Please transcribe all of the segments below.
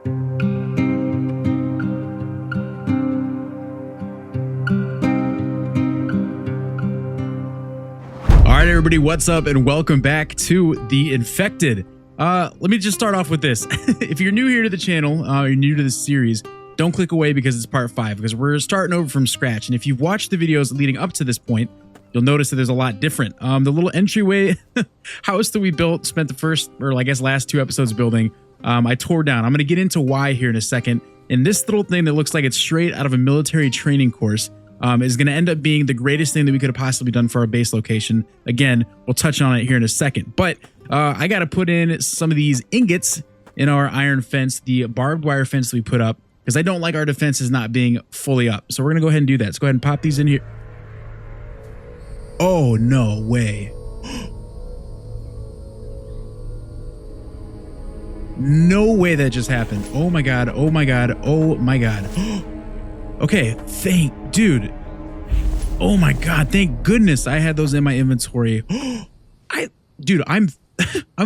All right, everybody, what's up and welcome back to The Infected. Let me just start off with this. If you're new here to the channel, you're new to this series, don't click away because it's part 5, because we're starting over from scratch. And if you've watched the videos leading up to this point, you'll notice that there's a lot different. The little entryway house that we built, spent the first, or I guess last 2 episodes building, I tore down. I'm going to get into why here in a second. And this little thing that looks like it's straight out of a military training course is going to end up being the greatest thing that we could have possibly done for our base location. Again, we'll touch on it here in a second. But I got to put in some of these ingots in our iron fence, the barbed wire fence that we put up, because I don't like our defenses not being fully up. So we're going to go ahead and do that. Let's go ahead and pop these in here. Oh, no way. No way that just happened. Oh my God. Oh my God. Oh my God. Okay, dude. Oh my God, thank goodness I had those in my inventory. Dude, I'm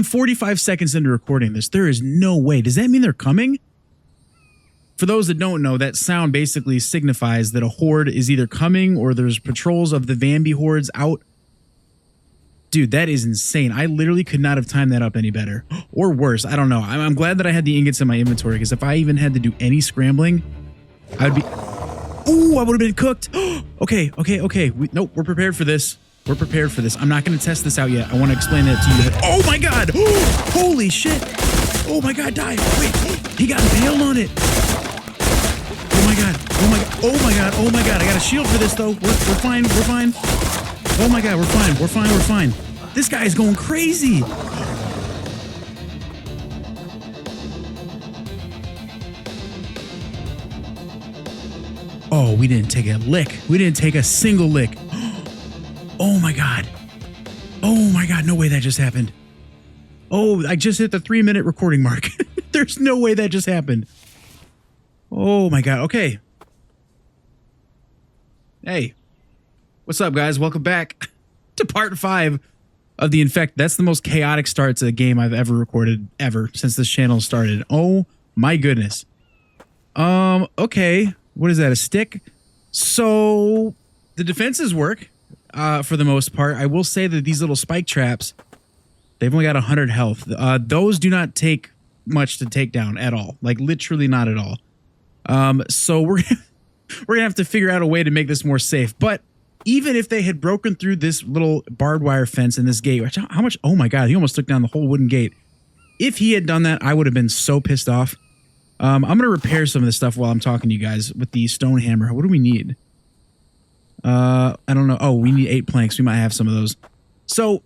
45 seconds into recording this. There is no way. Does that mean they're coming? For those that don't know, that sound basically signifies that a horde is either coming or there's patrols of the Vambi hordes out. Dude, that is insane. I literally could not have timed that up any better. Or worse, I don't know. I'm glad that I had the ingots in my inventory, because if I even had to do any scrambling, I'd be... Ooh, I would have been cooked. Okay. Nope, we're prepared for this. We're prepared for this. I'm not going to test this out yet. I want to explain that to you. Oh my God. Holy shit. Oh my God, die. Wait, he got impaled on it. Oh my God. Oh my God. Oh my God. Oh my God. I got a shield for this though. We're fine. We're fine. Oh my God. We're fine. We're fine. We're fine. This guy is going crazy. Oh, we didn't take a lick. We didn't take a single lick. Oh my God. Oh my God. No way that just happened. Oh, I just hit the 3-minute recording mark. There's no way that just happened. Oh my God. Okay. Hey, what's up, guys? Welcome back to part 5 of The Infect. That's the most chaotic start to a game I've ever recorded ever since this channel started. Oh my goodness. Okay. What is that, a stick? So the defenses work for the most part. I will say that these little spike traps, they've only got 100 health. Those do not take much to take down at all, like literally not at all. So we're gonna have to figure out a way to make this more safe. But even if they had broken through this little barbed wire fence in this gate, how much? Oh my God, he almost took down the whole wooden gate. If he had done that, I would have been so pissed off. I'm going to repair some of this stuff while I'm talking to you guys with the stone hammer. What do we need? I don't know. Oh, we need 8 planks. We might have some of those. So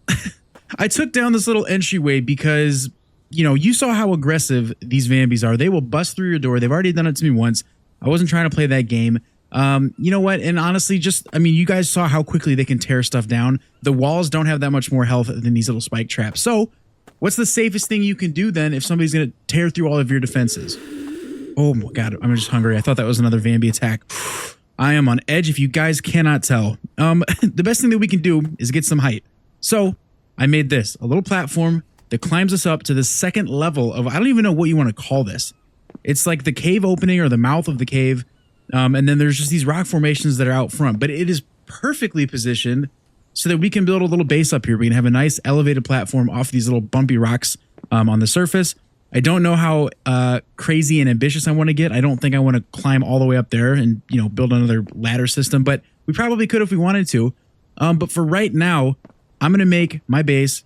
I took down this little entryway because, you know, you saw how aggressive these vambies are. They will bust through your door. They've already done it to me once. I wasn't trying to play that game. You know what? And honestly, you guys saw how quickly they can tear stuff down. The walls don't have that much more health than these little spike traps. So what's the safest thing you can do then if somebody's going to tear through all of your defenses? Oh my God, I'm just hungry. I thought that was another Vambi attack. I am on edge if you guys cannot tell. The best thing that we can do is get some height. So I made this, a little platform that climbs us up to the 2nd level of, I don't even know what you want to call this. It's like the cave opening or the mouth of the cave. And then there's just these rock formations that are out front, but it is perfectly positioned so that we can build a little base up here. We can have a nice elevated platform off these little bumpy rocks on the surface. I don't know how crazy and ambitious I want to get. I don't think I want to climb all the way up there and, you know, build another ladder system, but we probably could if we wanted to. But for right now, I'm going to make my base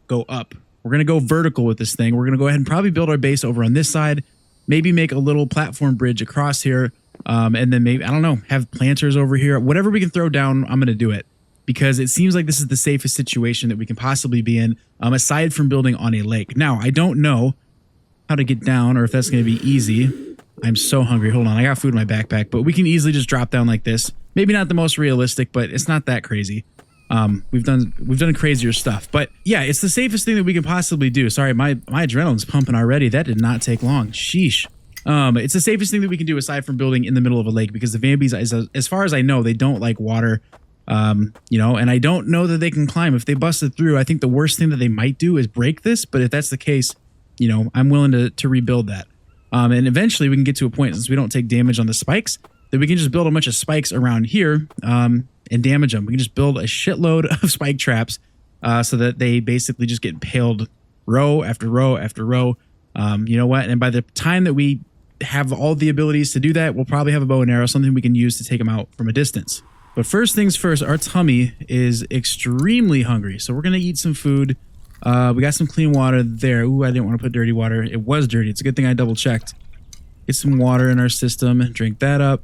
go up. We're going to go vertical with this thing. We're going to go ahead and probably build our base over on this side, maybe make a little platform bridge across here. And then maybe, I don't know, have planters over here. Whatever we can throw down, I'm going to do it, because it seems like this is the safest situation that we can possibly be in, aside from building on a lake. Now, I don't know how to get down or if that's going to be easy. I'm so hungry. Hold on. I got food in my backpack, but we can easily just drop down like this. Maybe not the most realistic, but it's not that crazy. We've done crazier stuff, but yeah, it's the safest thing that we can possibly do. Sorry, my adrenaline's pumping already. That did not take long. Sheesh. It's the safest thing that we can do aside from building in the middle of a lake, because the vambies, as far as I know, they don't like water. You know, and I don't know that they can climb. If they busted through, I think the worst thing that they might do is break this. But if that's the case, you know, I'm willing to rebuild that. And eventually we can get to a point, since we don't take damage on the spikes, that we can just build a bunch of spikes around here and damage them. We can just build a shitload of spike traps so that they basically just get impaled row after row after row. You know what? And by the time that we have all the abilities to do that, we'll probably have a bow and arrow, something we can use to take them out from a distance. But first things first, our tummy is extremely hungry. So we're going to eat some food. We got some clean water there. Ooh, I didn't want to put dirty water. It was dirty. It's a good thing I double checked. Get some water in our system. Drink that up.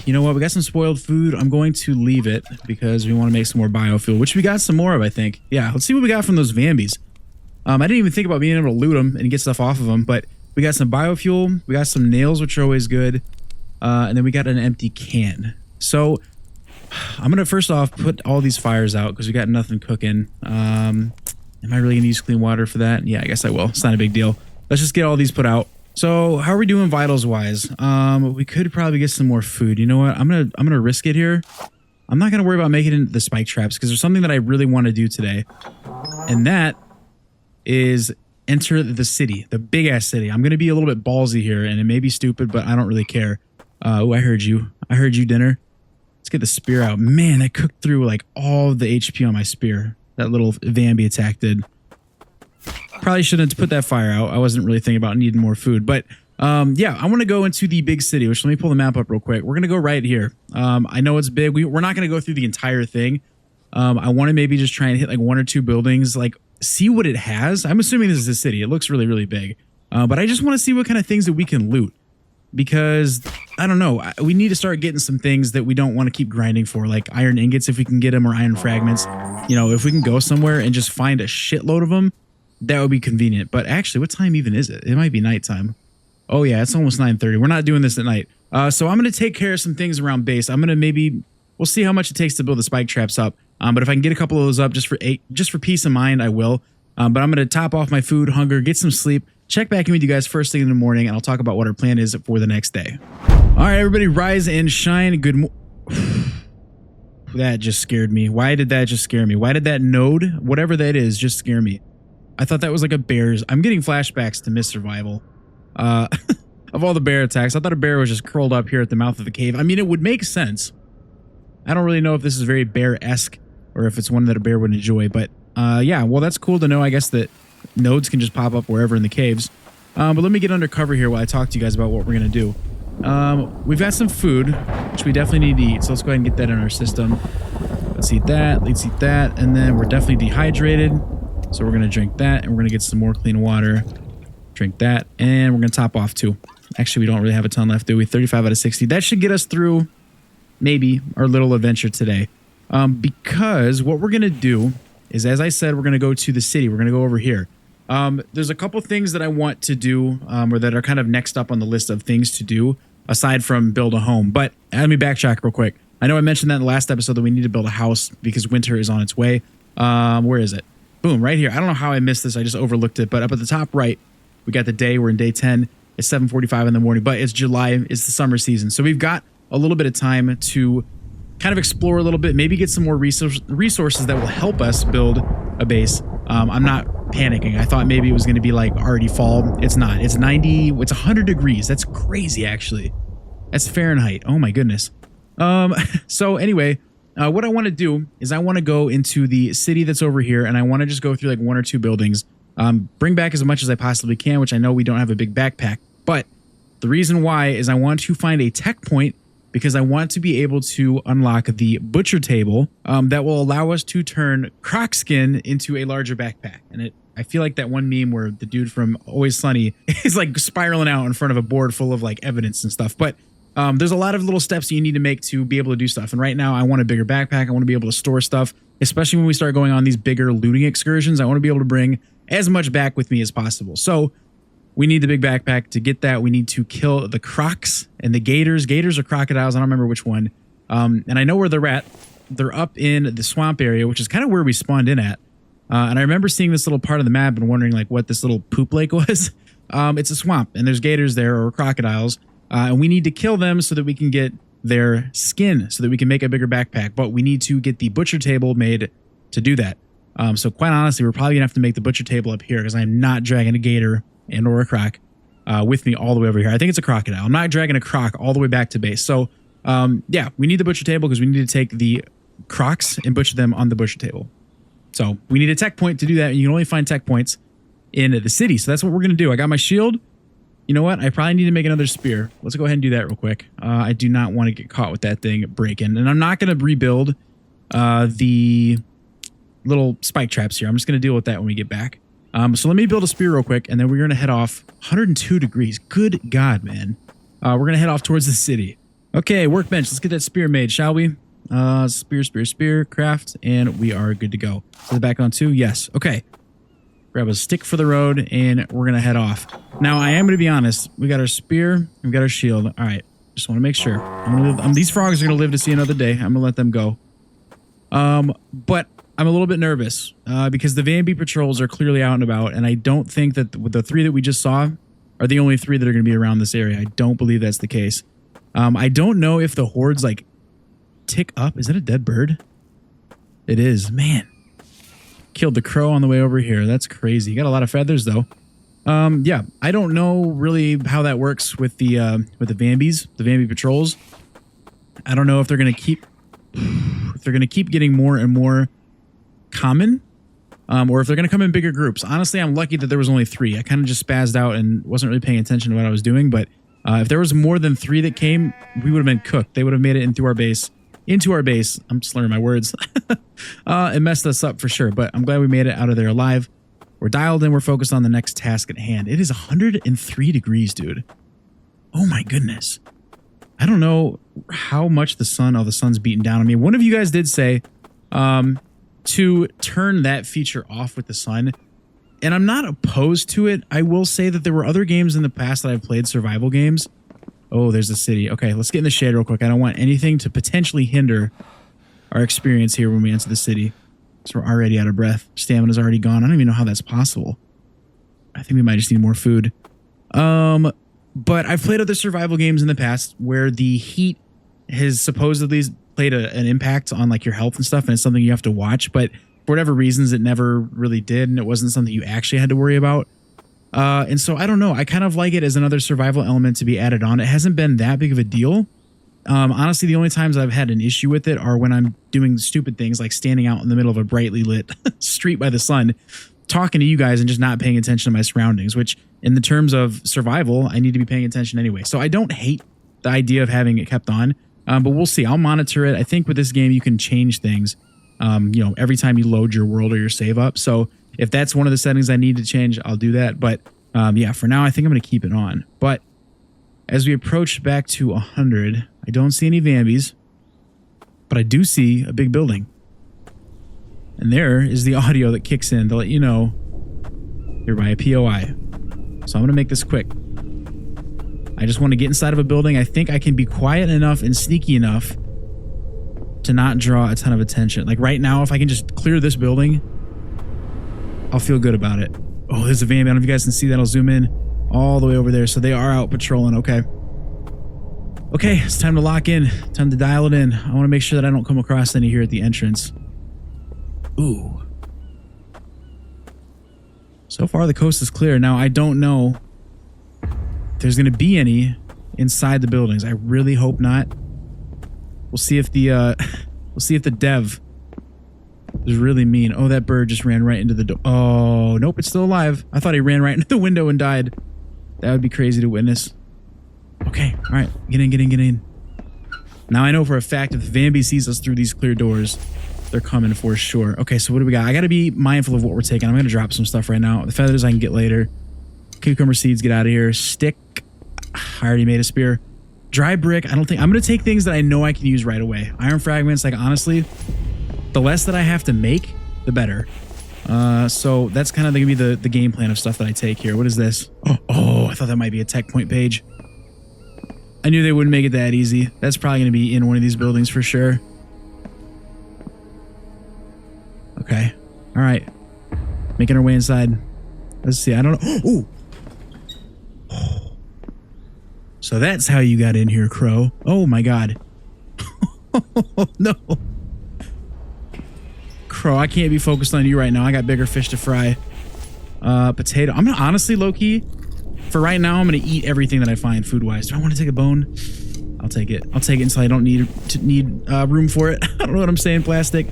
You know what? We got some spoiled food. I'm going to leave it because we want to make some more biofuel, which we got some more of, I think. Yeah, let's see what we got from those vambies. I didn't even think about being able to loot them and get stuff off of them, but we got some biofuel. We got some nails, which are always good. And then we got an empty can. So I'm going to first off put all these fires out because we got nothing cooking. Am I really going to use clean water for that? Yeah, I guess I will. It's not a big deal. Let's just get all these put out. So how are we doing vitals wise? We could probably get some more food. You know what? I'm gonna risk it here. I'm not going to worry about making it into the spike traps because there's something that I really want to do today. And that is enter the city, the big ass city. I'm going to be a little bit ballsy here and it may be stupid, but I don't really care. Oh, I heard you. I heard you, dinner. Let's get the spear out. Man, that cooked through like all the HP on my spear. That little Vambi attack did. Probably shouldn't have put that fire out. I wasn't really thinking about needing more food. But yeah, I want to go into the big city, which let me pull the map up real quick. We're going to go right here. I know it's big. We're not going to go through the entire thing. I want to maybe just try and hit like 1 or 2 buildings, like see what it has. I'm assuming this is a city. It looks really, really big. But I just want to see what kind of things that we can loot. Because, I don't know, we need to start getting some things that we don't want to keep grinding for, like iron ingots if we can get them, or iron fragments. You know, if we can go somewhere and just find a shitload of them, that would be convenient. But actually, what time even is it? It might be nighttime. Oh yeah, it's almost 9:30. We're not doing this at night. So I'm going to take care of some things around base. I'm going to we'll see how much it takes to build the spike traps up. But if I can get a couple of those up just for peace of mind, I will. But I'm going to top off my food, hunger, get some sleep. Check back in with you guys first thing in the morning, and I'll talk about what our plan is for the next day. All right, everybody, rise and shine. Good That just scared me. Why did that just scare me? Why did that node, whatever that is, just scare me? I thought that was like a bear's. I'm getting flashbacks to Miss Survival. Of all the bear attacks, I thought a bear was just curled up here at the mouth of the cave. I mean, it would make sense. I don't really know if this is very bear-esque or if it's one that a bear would enjoy, but yeah, well, that's cool to know, I guess, that nodes can just pop up wherever in the caves. But let me get undercover here while I talk to you guys about what we're going to do. We've got some food, which we definitely need to eat, so let's go ahead and get that in our system. Let's eat that, and then we're definitely dehydrated, so we're going to drink that, and we're going to get some more clean water, drink that, and we're going to top off too. Actually, we don't really have a ton left, do we? 35 out of 60. That should get us through, maybe, our little adventure today. Because what we're going to do is, as I said, we're going to go to the city. We're going to go over here. There's a couple things that I want to do, or that are kind of next up on the list of things to do, aside from build a home. But let me backtrack real quick. I know I mentioned that in the last episode that we need to build a house because winter is on its way. Where is it? Boom, right here. I don't know how I missed this. I just overlooked it. But up at the top right, we got the day. We're in day 10. It's 7:45 in the morning, but it's July. It's the summer season. So we've got a little bit of time to kind of explore a little bit, maybe get some more resources that will help us build a base. I'm not panicking. I thought maybe it was going to be like already fall. It's not. It's 90. It's 100 degrees. That's crazy, actually. That's Fahrenheit. Oh my goodness. So anyway, what I want to do is I want to go into the city that's over here, and I want to just go through like 1 or 2 buildings, bring back as much as I possibly can, which I know we don't have a big backpack, but the reason why is I want to find a tech point because I want to be able to unlock the butcher table that will allow us to turn croc skin into a larger backpack. And I feel like that one meme where the dude from Always Sunny is like spiraling out in front of a board full of like evidence and stuff. But there's a lot of little steps that you need to make to be able to do stuff. And right now I want a bigger backpack. I want to be able to store stuff, especially when we start going on these bigger looting excursions. I want to be able to bring as much back with me as possible. So we need the big backpack. To get that, we need to kill the crocs and the gators. Gators or crocodiles, I don't remember which one. And I know where they're at. They're up in the swamp area, which is kind of where we spawned in at. And I remember seeing this little part of the map and wondering like what this little poop lake was. It's a swamp, and there's gators there, or crocodiles. And we need to kill them so that we can get their skin, so that we can make a bigger backpack. But we need to get the butcher table made to do that. So quite honestly, we're probably going to have to make the butcher table up here because I'm not dragging a gator and or a croc with me all the way over here. I think it's a crocodile. I'm not dragging a croc all the way back to base. So yeah, we need the butcher table because we need to take the crocs and butcher them on the butcher table. So we need a tech point to do that. And you can only find tech points in the city. So that's what we're going to do. I got my shield. You know what? I probably need to make another spear. Let's go ahead and do that real quick. I do not want to get caught with that thing breaking. And I'm not going to rebuild the little spike traps here. I'm just going to deal with that when we get back. So let me build a spear real quick, and then we're going to head off. 102 degrees. Good God, man. We're going to head off towards the city. Okay, workbench. Let's get that spear made, shall we? Spear, craft, and we are good to go. Is it back on 2? Yes. Okay. Grab a stick for the road, and we're going to head off. Now, I am going to be honest. We got our spear. We got our shield. All right. Just want to make sure. These frogs are going to live to see another day. I'm going to let them go. But I'm a little bit nervous because the Vambie patrols are clearly out and about, and I don't think that the 3 that we just saw are the only 3 that are going to be around this area. I don't believe that's the case. I don't know if the hordes, like, tick up. Is that a dead bird? It is. Man. Killed the crow on the way over here. That's crazy. Got a lot of feathers, though. Yeah, I don't know really how that works with the Vambies, the Vambie patrols. I don't know if they're going to keep getting more and more common, or if they're going to come in bigger groups. Honestly, I'm lucky that there was only 3. I kind of just spazzed out and wasn't really paying attention to what I was doing, but if there was more than 3 that came, we would have been cooked. They would have made it into our base. I'm slurring my words. It messed us up for sure, but I'm glad we made it out of there alive. We're dialed in. We're focused on the next task at hand. It is 103 degrees, dude. Oh my goodness. I don't know how much the sun's beating down on me. One of you guys did say to turn that feature off with the sun, and I'm not opposed to it. I will say that there were other games in the past that I've played, survival games. Oh, there's the city. Okay, let's get in the shade real quick. I don't want anything to potentially hinder our experience here when we enter the city. So we're already out of breath. Stamina's already gone. I don't even know how that's possible. I think we might just need more food. But I've played other survival games in the past where the heat has supposedly played an impact on like your health and stuff, and it's something you have to watch. But for whatever reasons, it never really did, and it wasn't something you actually had to worry about. And so I don't know. I kind of like it as another survival element to be added on. It hasn't been that big of a deal. Honestly, the only times I've had an issue with it are when I'm doing stupid things like standing out in the middle of a brightly lit street by the sun, talking to you guys and just not paying attention to my surroundings, which in the terms of survival, I need to be paying attention anyway. So I don't hate the idea of having it kept on, but we'll see. I'll monitor it. I think with this game, you can change things, every time you load your world or your save up. So if that's one of the settings I need to change, I'll do that. But yeah, for now, I think I'm going to keep it on. But as we approach back to 100, I don't see any Vambies, but I do see a big building. And there is the audio that kicks in to let you know you're by a POI. So I'm going to make this quick. I just want to get inside of a building. I think I can be quiet enough and sneaky enough to not draw a ton of attention. Like right now, if I can just clear this building, I'll feel good about it. Oh, there's a Vambi. I don't know if you guys can see that. I'll zoom in all the way over there. So they are out patrolling. Okay. Okay, it's time to lock in. Time to dial it in. I want to make sure that I don't come across any here at the entrance. Ooh. So far, the coast is clear. Now, I don't know if there's going to be any inside the buildings. I really hope not. We'll see if the dev is really mean. Oh, that bird just ran right into the door. Oh, nope, it's still alive. I thought he ran right into the window and died. That would be crazy to witness. Okay, all right, get in. Now I know for a fact if Vambi sees us through these clear doors, they're coming for sure. Okay, so what do we got? I got to be mindful of what we're taking. I'm going to drop some stuff right now. The feathers I can get later. Cucumber seeds, get out of here. Stick. I already made a spear. Dry brick. I don't think... I'm going to take things that I know I can use right away. Iron fragments, like honestly, the less that I have to make, the better. So that's kind of going to be the game plan of stuff that I take here. What is this? Oh, I thought that might be a tech point page. I knew they wouldn't make it that easy. That's probably going to be in one of these buildings for sure. Okay. All right. Making our way inside. Let's see. I don't know. Ooh. So that's how you got in here, Crow. Oh my God. No. Crow, I can't be focused on you right now. I got bigger fish to fry. Potato. I'm gonna honestly, low-key, For right now, I'm going to eat everything that I find food-wise. Do I want to take a bone? I'll take it. I'll take it until I don't need room for it. I don't know what I'm saying, plastic.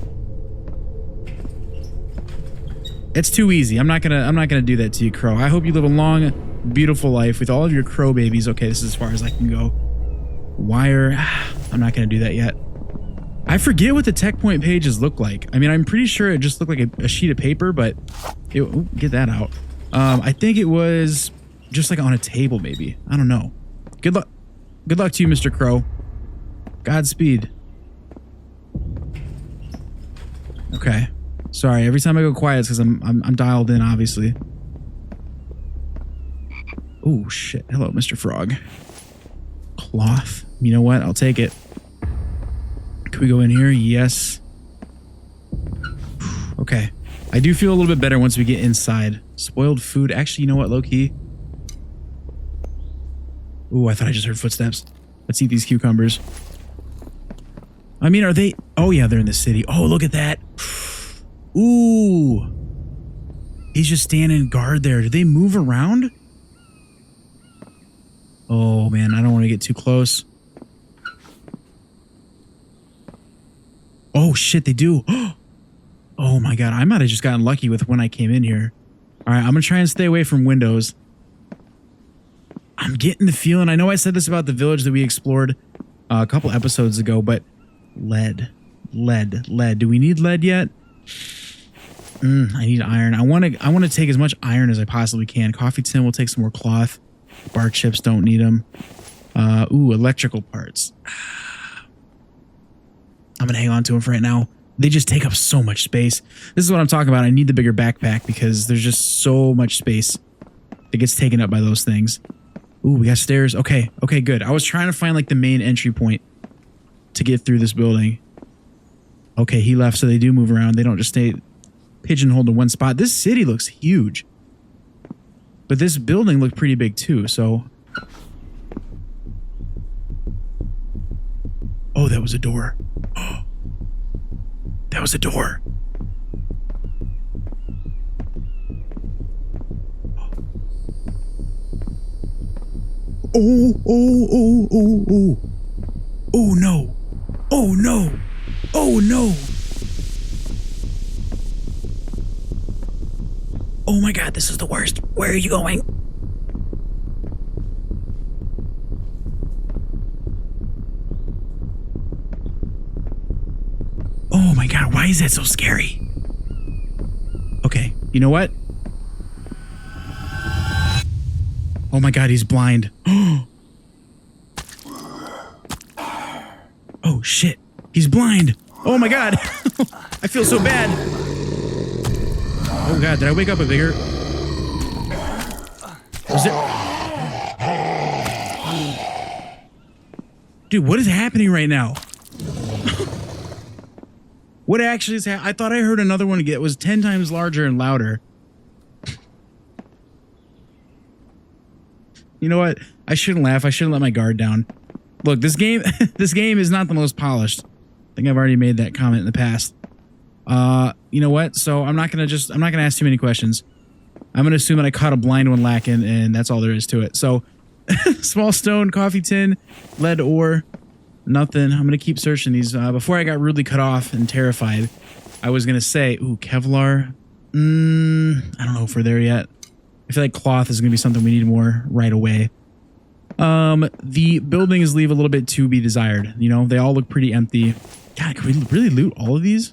It's too easy. I'm not gonna do that to you, crow. I hope you live a long, beautiful life with all of your crow babies. Okay, this is as far as I can go. Wire. I'm not gonna do that yet. I forget what the tech point pages look like. I mean, I'm pretty sure it just looked like a sheet of paper, but get that out. I think it was just like on a table, maybe. I don't know. Good luck. Good luck to you, Mr. Crow. Godspeed. Okay. Sorry, every time I go quiet it's because I'm dialed in, obviously. Oh shit. Hello, Mr. Frog. Cloth. You know what? I'll take it. Can we go in here? Yes. Okay. I do feel a little bit better once we get inside. Spoiled food. Actually, you know what, low key? Ooh, I thought I just heard footsteps. Let's eat these cucumbers. I mean, are they... Oh, yeah, they're in the city. Oh, look at that. Ooh. He's just standing guard there. Do they move around? Oh, man, I don't want to get too close. Oh, shit, they do. Oh, my God. I might have just gotten lucky with when I came in here. All right, I'm going to try and stay away from windows. I'm getting the feeling, I know I said this about the village that we explored a couple episodes ago, but lead. Do we need lead yet? I need iron. I want to take as much iron as I possibly can. Coffee tin, we'll take some more cloth. Bar chips, don't need them. Ooh, electrical parts. I'm going to hang on to them for right now. They just take up so much space. This is what I'm talking about. I need the bigger backpack because there's just so much space that gets taken up by those things. Ooh, we got stairs. Okay, good. I was trying to find like the main entry point to get through this building. Okay, he left, so they do move around. They don't just stay pigeonholed in one spot. This city looks huge. But this building looked pretty big too, so... Oh, that was a door. Oh, that was a door. Oh no. Oh no. Oh no. Oh my God, this is the worst. Where are you going? Oh my God, why is that so scary? Okay, you know what? Oh my God, he's blind. Oh shit, he's blind. Oh my God, I feel so bad. Oh God, did I wake up a bigger? Was it? Dude, what is happening right now? What actually is happening? I thought I heard another one get was 10 times larger and louder. You know what? I shouldn't laugh. I shouldn't let my guard down. Look, this game is not the most polished. I think I've already made that comment in the past. You know what? So I'm not gonna ask too many questions. I'm gonna assume that I caught a blind one lacking, and that's all there is to it. So, small stone, coffee tin, lead ore, nothing. I'm gonna keep searching these. Before I got rudely cut off and terrified, I was gonna say, ooh, Kevlar. I don't know if we're there yet. I feel like cloth is gonna be something we need more right away. The buildings leave a little bit to be desired. You know, they all look pretty empty. God, can we really loot all of these?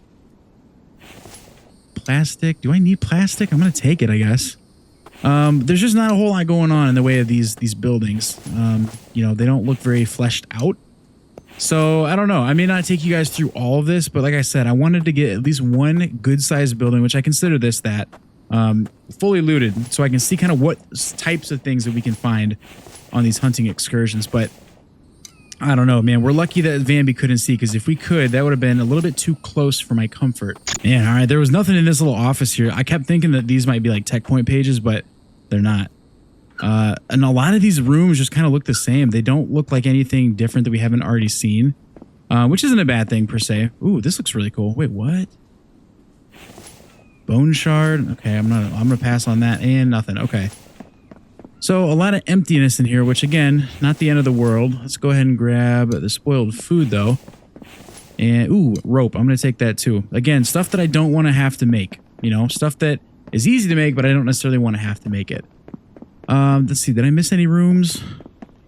Plastic. Do I need plastic? I'm gonna take it, I guess. There's just not a whole lot going on in the way of these buildings. You know, they don't look very fleshed out. So I don't know. I may not take you guys through all of this, but like I said, I wanted to get at least one good-sized building, which I consider this that, fully looted, so I can see kind of what types of things that we can find on these hunting excursions. But I don't know, man. We're lucky that Vambi couldn't see, because if we could, that would have been a little bit too close for my comfort. Man, all right, there was nothing in this little office here. I kept thinking that these might be like tech point pages, but they're not. And a lot of these rooms just kind of look the same. They don't look like anything different that we haven't already seen, which isn't a bad thing per se. Ooh, this looks really cool. Wait, what? Bone shard. Okay, I'm gonna pass on that and nothing. Okay. So a lot of emptiness in here, which again, not the end of the world. Let's go ahead and grab the spoiled food though. And, ooh, rope. I'm going to take that too. Again, stuff that I don't want to have to make. You know, stuff that is easy to make, but I don't necessarily want to have to make it. Let's see. Did I miss any rooms?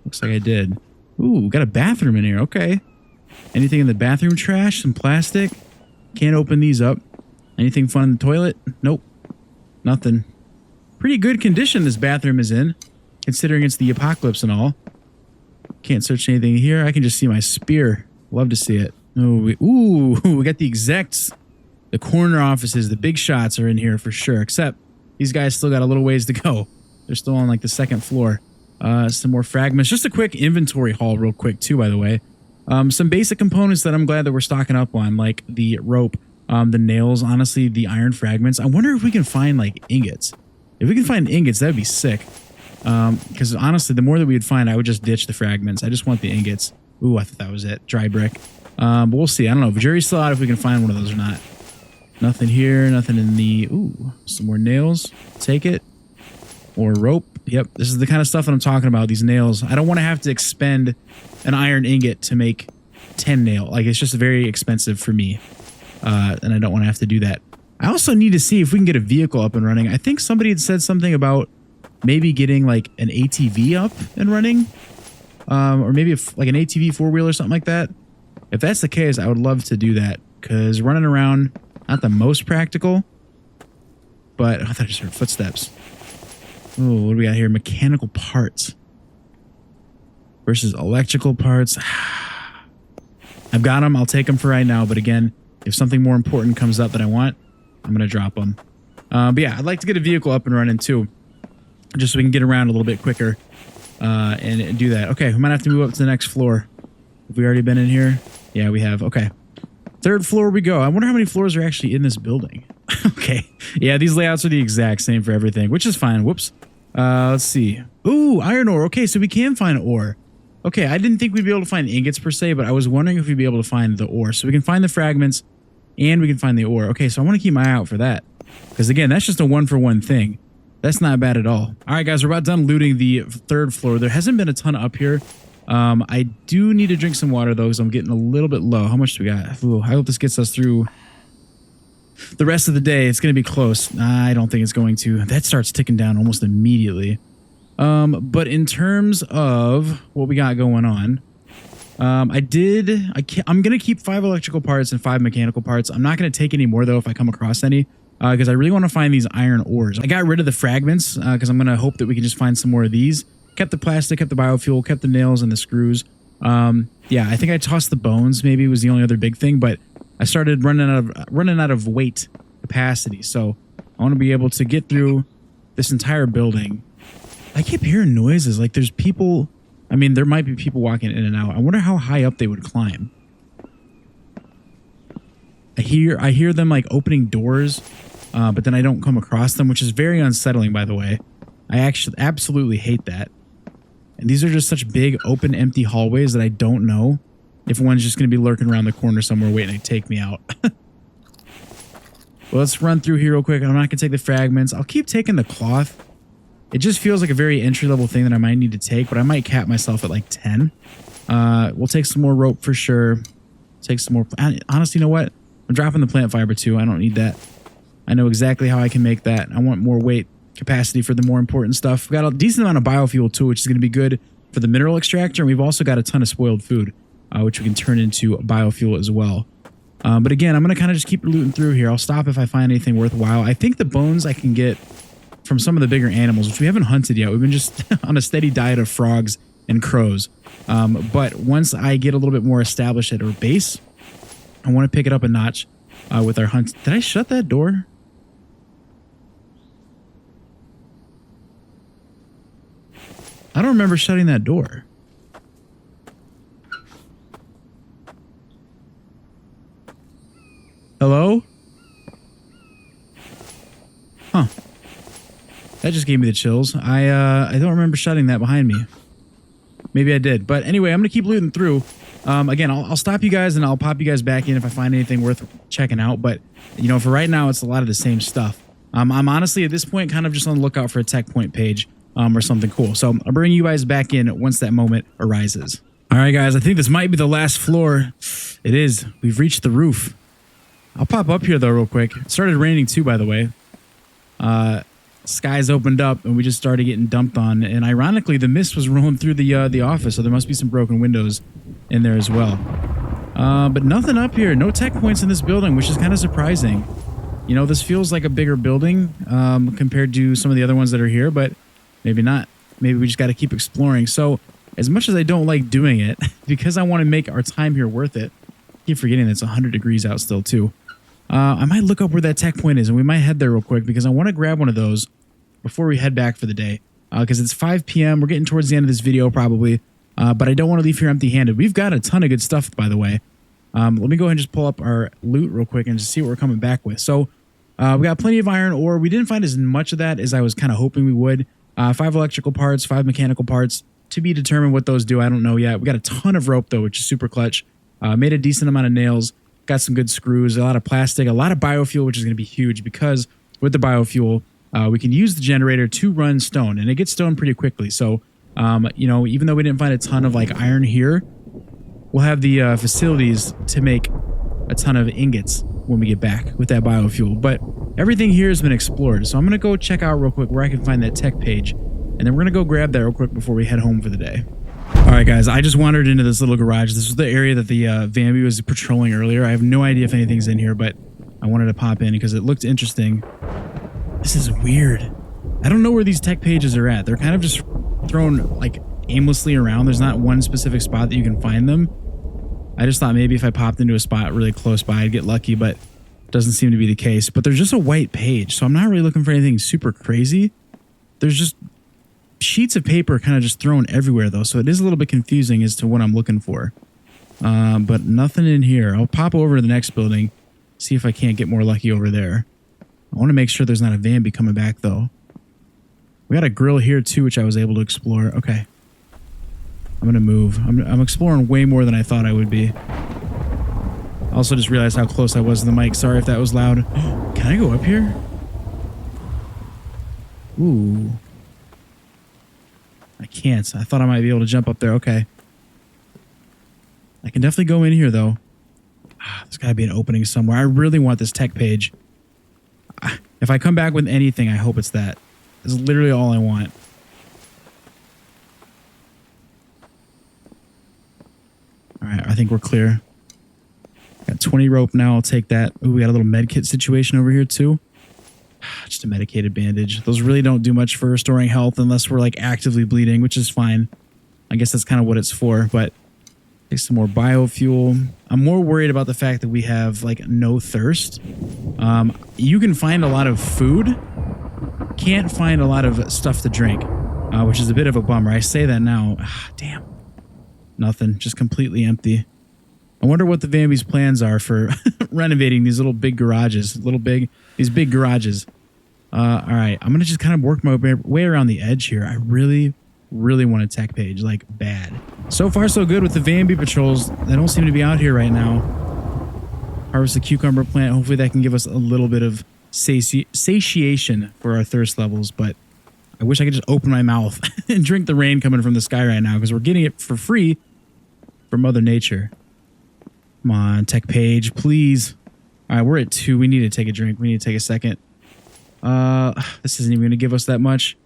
Looks like I did. Ooh, got a bathroom in here. Okay. Anything in the bathroom trash? Some plastic? Can't open these up. Anything fun in the toilet? Nope. Nothing. Pretty good condition this bathroom is in, considering it's the apocalypse and all. Can't search anything here. I can just see my spear. Love to see it. Ooh, we got the execs. The corner offices, the big shots are in here for sure, except these guys still got a little ways to go. They're still on like the second floor. Some more fragments. Just a quick inventory haul real quick too, by the way. Some basic components that I'm glad that we're stocking up on, like the rope, the nails, honestly, the iron fragments. I wonder if we can find like ingots. If we can find ingots, that'd be sick. Because honestly, the more that we would find, I would just ditch the fragments. I just want the ingots. Ooh, I thought that was it. Dry brick. But we'll see. I don't know. The jury's still out if we can find one of those or not. Nothing here. Nothing in the... Ooh, some more nails. Take it. Or rope. Yep. This is the kind of stuff that I'm talking about. These nails. I don't want to have to expend an iron ingot to make 10 nail. Like, it's just very expensive for me. And I don't want to have to do that. I also need to see if we can get a vehicle up and running. I think somebody had said something about maybe getting like an ATV up and running. Or maybe like an ATV four-wheel or something like that. If that's the case, I would love to do that. Because running around, not the most practical. But I thought I just heard footsteps. Oh, what do we got here? Mechanical parts. Versus electrical parts. I've got them. I'll take them for right now. But again, if something more important comes up that I want, I'm going to drop them. But yeah, I'd like to get a vehicle up and running too. Just so we can get around a little bit quicker. And do that. Okay, we might have to move up to the next floor. Have we already been in here? Yeah, we have. Okay. Third floor we go. I wonder how many floors are actually in this building. Okay. Yeah, these layouts are the exact same for everything, which is fine. Whoops. Let's see. Ooh, iron ore. Okay, so we can find ore. Okay, I didn't think we'd be able to find ingots per se, but I was wondering if we'd be able to find the ore. So we can find the fragments and we can find the ore. Okay, so I want to keep my eye out for that. Because again, that's just a one-for-one thing. That's not bad at all. All right, guys, we're about done looting the third floor. There hasn't been a ton up here. I do need to drink some water, though, because I'm getting a little bit low. How much do we got? Ooh, I hope this gets us through the rest of the day. It's going to be close. I don't think it's going to. That starts ticking down almost immediately. But in terms of what we got going on, I'm going to keep 5 electrical parts and 5 mechanical parts. I'm not going to take any more, though, if I come across any. Because I really want to find these iron ores. I got rid of the fragments because I'm going to hope that we can just find some more of these. Kept the plastic, kept the biofuel, kept the nails and the screws. Yeah, I think I tossed the bones maybe was the only other big thing, but I started running out of weight capacity. So I want to be able to get through this entire building. I keep hearing noises like there's people. I mean, there might be people walking in and out. I wonder how high up they would climb. I hear them like opening doors, but then I don't come across them, which is very unsettling, by the way. I actually absolutely hate that. And these are just such big, open, empty hallways that I don't know if one's just going to be lurking around the corner somewhere waiting to take me out. Well, let's run through here real quick. I'm not going to take the fragments. I'll keep taking the cloth. It just feels like a very entry-level thing that I might need to take, but I might cap myself at like 10. We'll take some more rope for sure. Take some more... Honestly, you know what? I'm dropping the plant fiber too. I don't need that. I know exactly how I can make that. I want more weight capacity for the more important stuff. We've got a decent amount of biofuel too, which is going to be good for the mineral extractor. And we've also got a ton of spoiled food, which we can turn into biofuel as well. But again, I'm going to kind of just keep looting through here. I'll stop if I find anything worthwhile. I think the bones I can get from some of the bigger animals, which we haven't hunted yet. We've been just on a steady diet of frogs and crows. But once I get a little bit more established at our base, I want to pick it up a notch with our hunt. Did I shut that door? I don't remember shutting that door. Hello? Huh. That just gave me the chills. I don't remember shutting that behind me. Maybe I did. But anyway, I'm going to keep looting through. Again, I'll stop you guys and I'll pop you guys back in if I find anything worth checking out. But, you know, for right now, it's a lot of the same stuff. I'm honestly, at this point, kind of just on the lookout for a tech point page. or something cool. So I'll bring you guys back in once that moment arises. All right, guys, I think this might be the last floor. It is. We've reached the roof. I'll pop up here, though, real quick. It started raining, too, by the way. Skies opened up, and we just started getting dumped on. And ironically, the mist was rolling through the office, so there must be some broken windows in there as well. But nothing up here. No tech points in this building, which is kind of surprising. You know, this feels like a bigger building compared to some of the other ones that are here, but maybe not. Maybe we just got to keep exploring. So as much as I don't like doing it, because I want to make our time here worth it, I keep forgetting it's 100 degrees out still, too. I might look up where that tech point is, and we might head there real quick because I want to grab one of those before we head back for the day. Because it's 5 p.m. We're getting towards the end of this video, probably. But I don't want to leave here empty-handed. We've got a ton of good stuff, by the way. Let me go ahead and just pull up our loot real quick and just see what we're coming back with. So we got plenty of iron ore. We didn't find as much of that as I was kind of hoping we would. 5 electrical parts, 5 mechanical parts. To be determined what those do, I don't know yet. We got a ton of rope, though, which is super clutch. Made a decent amount of nails. Got some good screws, a lot of plastic, a lot of biofuel, which is going to be huge because with the biofuel, we can use the generator to run stone, and it gets stone pretty quickly. So, you know, even though we didn't find a ton of like iron here, we'll have the facilities to make a ton of ingots when we get back with that biofuel. But everything here has been explored. So I'm going to go check out real quick where I can find that tech page, and then we're going to go grab that real quick before we head home for the day. All right, guys, I just wandered into this little garage. This was the area that the Vambi was patrolling earlier. I have no idea if anything's in here, but I wanted to pop in because it looked interesting. This is weird. I don't know where these tech pages are at. They're kind of just thrown like aimlessly around. There's not one specific spot that you can find them. I just thought maybe if I popped into a spot really close by, I'd get lucky, but it doesn't seem to be the case. But there's just a white page, so I'm not really looking for anything super crazy. There's just sheets of paper kind of just thrown everywhere, though, so it is a little bit confusing as to what I'm looking for. But nothing in here. I'll pop over to the next building, see if I can't get more lucky over there. I want to make sure there's not a Vambi coming back, though. We got a grill here, too, which I was able to explore. Okay. I'm going to move. I'm exploring way more than I thought I would be. I also just realized how close I was to the mic. Sorry if that was loud. Can I go up here? Ooh. I can't. I thought I might be able to jump up there. Okay. I can definitely go in here, though. There's got to be an opening somewhere. I really want this tech page. If I come back with anything, I hope it's that. It's literally all I want. All right, I think we're clear. Got 20 rope now. I'll take that. Ooh, we got a little med kit situation over here, too. Just a medicated bandage. Those really don't do much for restoring health unless we're like actively bleeding, which is fine. I guess that's kind of what it's for, but take some more biofuel. I'm more worried about the fact that we have like no thirst. You can find a lot of food, can't find a lot of stuff to drink, which is a bit of a bummer. I say that now. Damn. Nothing. Just completely empty. I wonder what the Vambi's plans are for renovating these little big garages. These big garages. All right. I'm going to just kind of work my way around the edge here. I really want a tech page, like bad. So far, so good with the Vambi patrols. They don't seem to be out here right now. Harvest a cucumber plant. Hopefully that can give us a little bit of satiation for our thirst levels, but I wish I could just open my mouth and drink the rain coming from the sky right now because we're getting it for free from Mother Nature. Come on, tech page, please. All right, we're at 2. We need to take a drink. We need to take a second. This isn't even going to give us that much.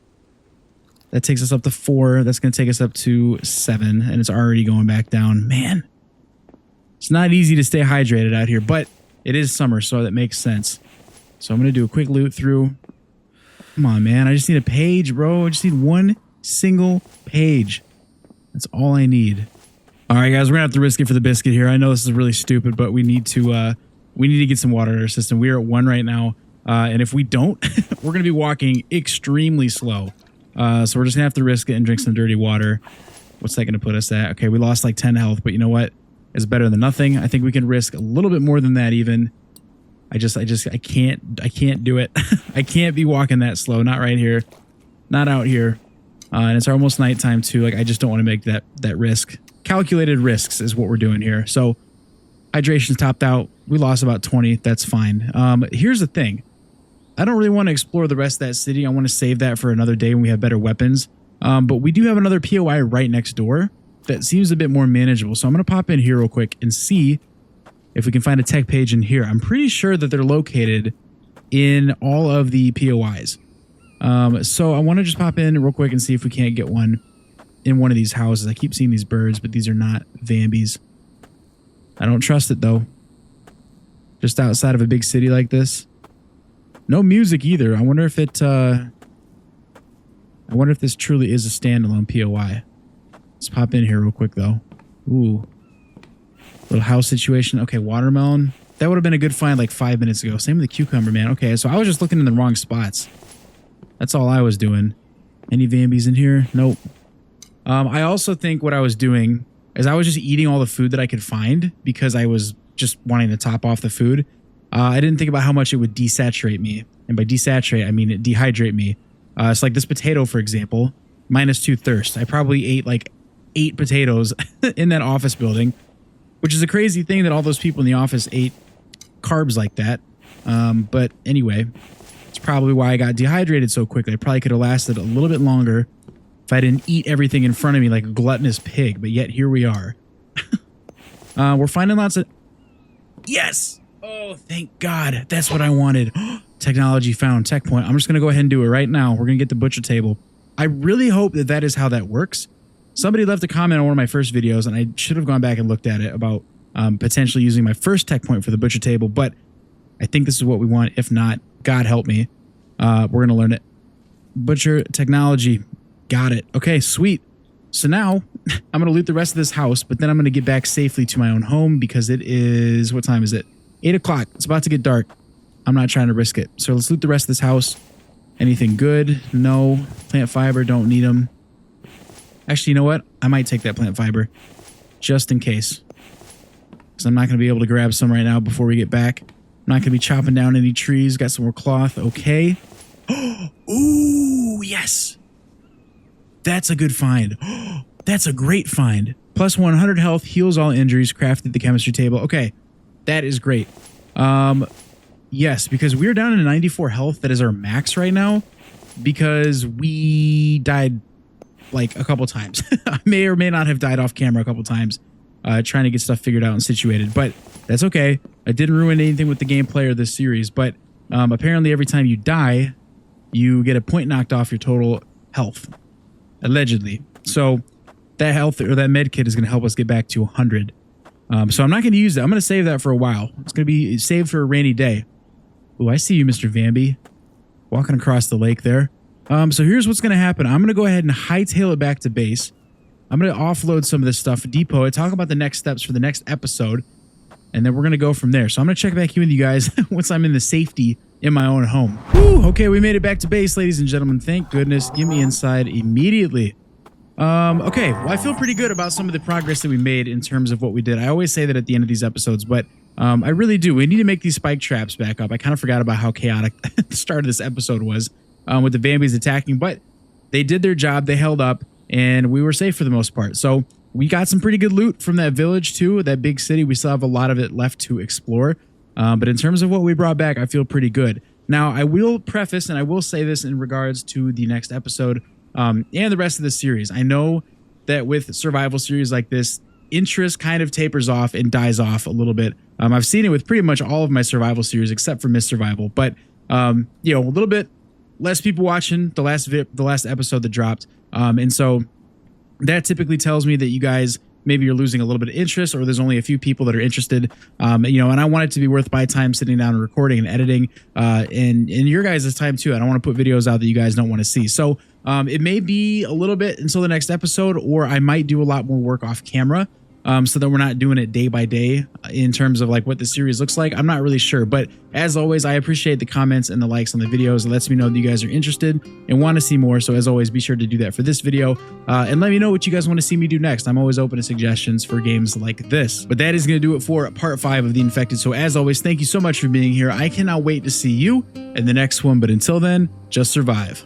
That takes us up to 4. That's going to take us up to 7, and it's already going back down. Man, it's not easy to stay hydrated out here, but it is summer, so that makes sense. So I'm going to do a quick loot through. Come on, man. I just need a page, bro. I just need one single page. That's all I need. All right, guys, we're going to have to risk it for the biscuit here. I know this is really stupid, but we need to get some water in our system. We are at 1 right now, and if we don't, we're going to be walking extremely slow. So we're just going to have to risk it and drink some dirty water. What's that going to put us at? Okay, we lost like 10 health, but you know what? It's better than nothing. I think we can risk a little bit more than that even. I can't do it. I can't be walking that slow. Not right here. Not out here. And it's almost nighttime too. Like I just don't want to make that risk. Calculated risks is what we're doing here. So hydration's topped out. We lost about 20. That's fine. Here's the thing. I don't really want to explore the rest of that city. I want to save that for another day when we have better weapons. But we do have another POI right next door that seems a bit more manageable. So I'm going to pop in here real quick and see if we can find a tech page in here. I'm pretty sure that they're located in all of the POIs. So I want to just pop in real quick and see if we can't get one in one of these houses. I keep seeing these birds, but these are not vambies. I don't trust it though. Just outside of a big city like this. No music either. I wonder if it, I wonder if this truly is a standalone POI. Let's pop in here real quick though. Ooh. Little house situation. Okay, watermelon. That would have been a good find like 5 minutes ago. Same with the cucumber, man. Okay, so I was just looking in the wrong spots. That's all I was doing. Any vambies in here? Nope. I also think what I was doing is I was just eating all the food that I could find because I was just wanting to top off the food. I didn't think about how much it would desaturate me. And by desaturate, I mean it dehydrate me. It's like this potato, for example, -2 thirst. I probably ate like 8 potatoes in that office building, which is a crazy thing that all those people in the office ate carbs like that. But anyway, it's probably why I got dehydrated so quickly. I probably could have lasted a little bit longer if I didn't eat everything in front of me like a gluttonous pig, but yet here we are. We're finding lots of... Yes! Oh, thank God. That's what I wanted. Technology found. Tech point. I'm just going to go ahead and do it right now. We're going to get the butcher table. I really hope that that is how that works. Somebody left a comment on one of my first videos, and I should have gone back and looked at it about potentially using my first tech point for the butcher table, but I think this is what we want. If not, God help me. We're going to learn it. Butcher technology. Got it. Okay, sweet. So now I'm going to loot the rest of this house, but then I'm going to get back safely to my own home because it is... What time is it? 8 o'clock. It's about to get dark. I'm not trying to risk it. So let's loot the rest of this house. Anything good? No. Plant fiber. Don't need them. Actually, you know what? I might take that plant fiber just in case. Because I'm not going to be able to grab some right now before we get back. I'm not going to be chopping down any trees. Got some more cloth. Okay. Ooh, yes. That's a good find. That's a great find. Plus 100 health, heals all injuries, crafted the chemistry table. Okay, that is great. Yes, because we're down to 94 health. That is our max right now because we died like a couple times. I may or may not have died off camera a couple times trying to get stuff figured out and situated, but that's okay. I didn't ruin anything with the gameplay or this series, but apparently every time you die, you get a point knocked off your total health. Allegedly. So that health or that med kit is going to help us get back to 100. So I'm not going to use that. I'm going to save that for a while. It's going to be saved for a rainy day. Oh, I see you, Mr. Vambi. Walking across the lake there. So here's what's going to happen. I'm going to go ahead and hightail it back to base. I'm going to offload some of this stuff, depot it, talk about the next steps for the next episode, and then we're going to go from there. So I'm going to check back in with you guys once I'm in the safety in my own home. Whew, okay, we made it back to base, ladies and gentlemen. Thank goodness. Get me inside immediately. Okay, well, I feel pretty good about some of the progress that we made in terms of what we did. I always say that at the end of these episodes, but I really do. We need to make these spike traps back up. I kind of forgot about how chaotic the start of this episode was with the vambies attacking, but they did their job. They held up, and we were safe for the most part. So we got some pretty good loot from that village, too, that big city. We still have a lot of it left to explore. But in terms of what we brought back, I feel pretty good. Now, I will preface, and I will say this in regards to the next episode and the rest of the series. I know that with survival series like this, interest kind of tapers off and dies off a little bit. I've seen it with pretty much all of my survival series except for Miss Survival. But, you know, a little bit less people watching the last episode that dropped. And so that typically tells me that you guys... maybe you're losing a little bit of interest or there's only a few people that are interested, you know, and I want it to be worth my time sitting down and recording and editing and your guys' time too. I don't want to put videos out that you guys don't want to see. So it may be a little bit until the next episode, or I might do a lot more work off camera so that we're not doing it day by day in terms of like what the series looks like. I'm not really sure, but as always, I appreciate the comments and the likes on the videos. It lets me know that you guys are interested and want to see more. So as always, be sure to do that for this video and let me know what you guys want to see me do next. I'm always open to suggestions for games like this, but that is going to do it for part 5 of The Infected. So as always, thank you so much for being here. I cannot wait to see you in the next one, but until then, just survive.